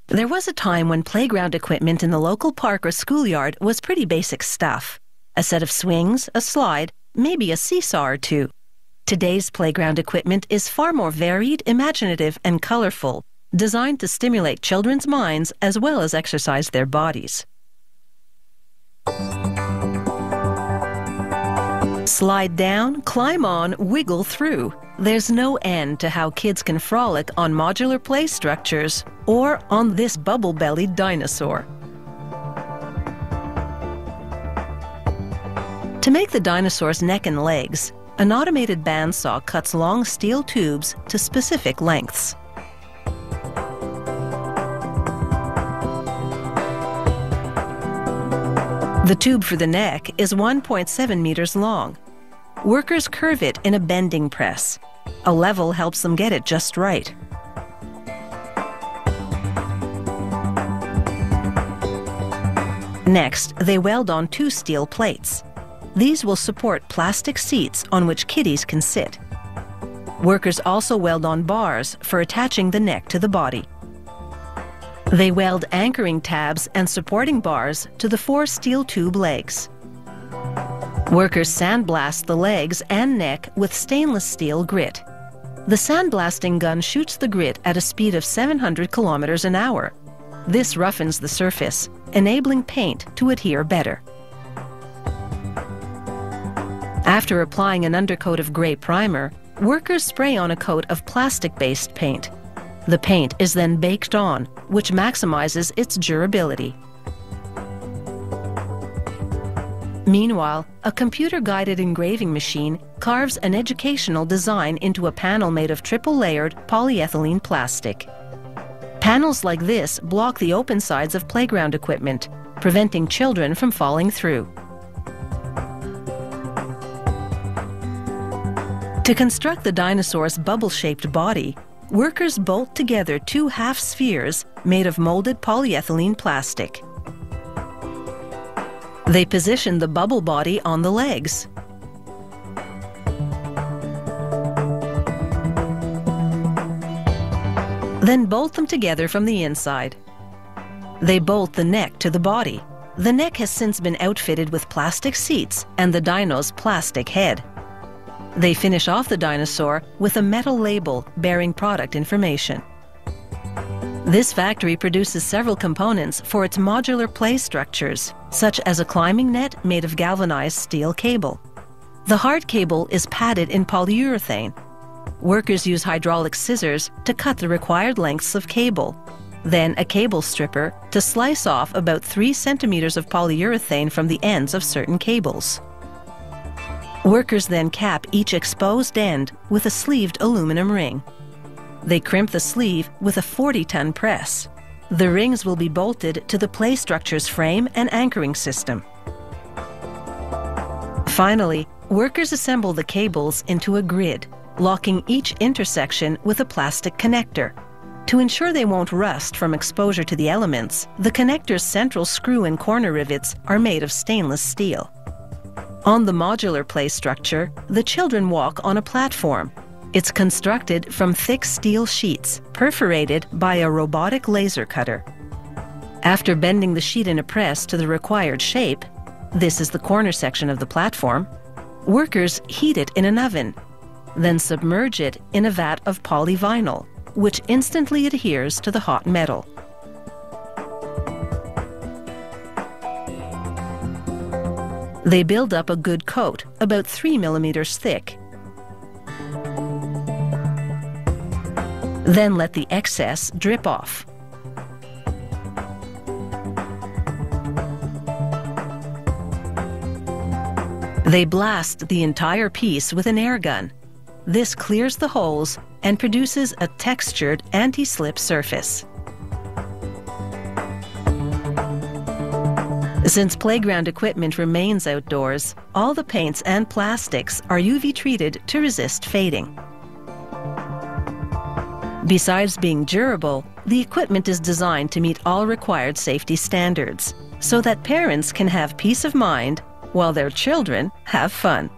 There was a time when playground equipment in the local park or schoolyard was pretty basic stuff. A set of swings, a slide, maybe a seesaw or two. Today's playground equipment is far more varied, imaginative, and colorful, designed to stimulate children's minds as well as exercise their bodies. Slide down, climb on, wiggle through. There's no end to how kids can frolic on modular play structures or on this bubble-bellied dinosaur. To make the dinosaur's neck and legs, an automated bandsaw cuts long steel tubes to specific lengths. The tube for the neck is 1.7 meters long. Workers curve it in a bending press. A level helps them get it just right. Next, they weld on 2 steel plates. These will support plastic seats on which kiddies can sit. Workers also weld on bars for attaching the neck to the body. They weld anchoring tabs and supporting bars to the 4 steel tube legs. Workers sandblast the legs and neck with stainless steel grit. The sandblasting gun shoots the grit at a speed of 700 kilometers an hour. This roughens the surface, enabling paint to adhere better. After applying an undercoat of gray primer, workers spray on a coat of plastic-based paint. The paint is then baked on, which maximizes its durability. Meanwhile, a computer-guided engraving machine carves an educational design into a panel made of triple-layered polyethylene plastic. Panels like this block the open sides of playground equipment, preventing children from falling through. To construct the dinosaur's bubble-shaped body, workers bolt together 2 half spheres made of molded polyethylene plastic. They position the bubble body on the legs. Then bolt them together from the inside. They bolt the neck to the body. The neck has since been outfitted with plastic seats and the dino's plastic head. They finish off the dinosaur with a metal label bearing product information. This factory produces several components for its modular play structures, such as a climbing net made of galvanized steel cable. The hard cable is padded in polyurethane. Workers use hydraulic scissors to cut the required lengths of cable, then a cable stripper to slice off about 3 centimeters of polyurethane from the ends of certain cables. Workers then cap each exposed end with a sleeved aluminum ring. They crimp the sleeve with a 40-ton press. The rings will be bolted to the play structure's frame and anchoring system. Finally, workers assemble the cables into a grid, locking each intersection with a plastic connector. To ensure they won't rust from exposure to the elements, the connector's central screw and corner rivets are made of stainless steel. On the modular play structure, the children walk on a platform. It's constructed from thick steel sheets, perforated by a robotic laser cutter. After bending the sheet in a press to the required shape, this is the corner section of the platform, workers heat it in an oven, then submerge it in a vat of polyvinyl, which instantly adheres to the hot metal. They build up a good coat, about 3 millimeters thick. Then let the excess drip off. They blast the entire piece with an air gun. This clears the holes and produces a textured anti-slip surface. Since playground equipment remains outdoors, all the paints and plastics are UV treated to resist fading. Besides being durable, the equipment is designed to meet all required safety standards, so that parents can have peace of mind while their children have fun.